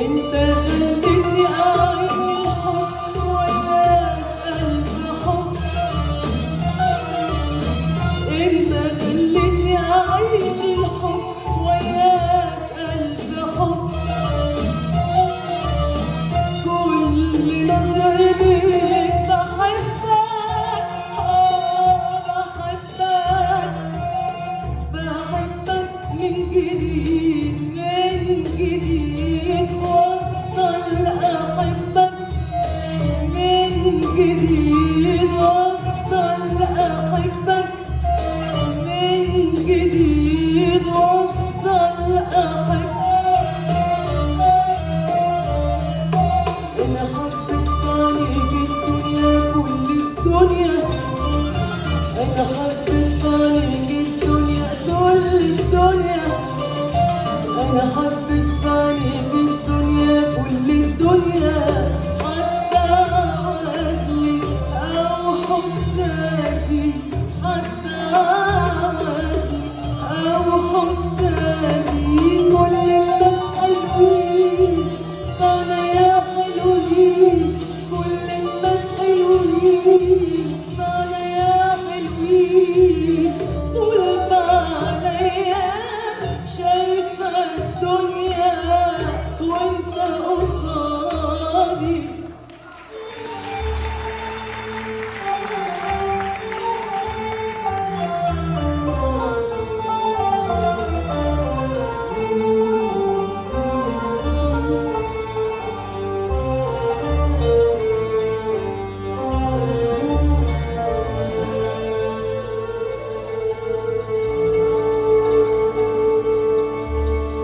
انت خليتني اعيش الحب وياك الف حب، انت خليتني اعيش الحب وياك الف حب. كل نظرة اليك بحبك، بحبك بحبك من جديد من جديد، وافضل احبك من جديد، وافضل احبك من جديد، وافضل احبك. انا حبيت طريق الدنيا كل الدنيا، انا حبيت طريق الدنيا كل الدنيا، انا حبيت طريق الدنيا كل الدنيا، حتى عوزلي او حسادي، حتى عوزلي او حسادي. كل الناس حلوين معنا يا حلوين، كل الناس حلوين معنا يا حلوين. طول ما عينيا شايفة الدنيا وانت قصادي.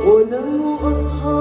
وانام واصحى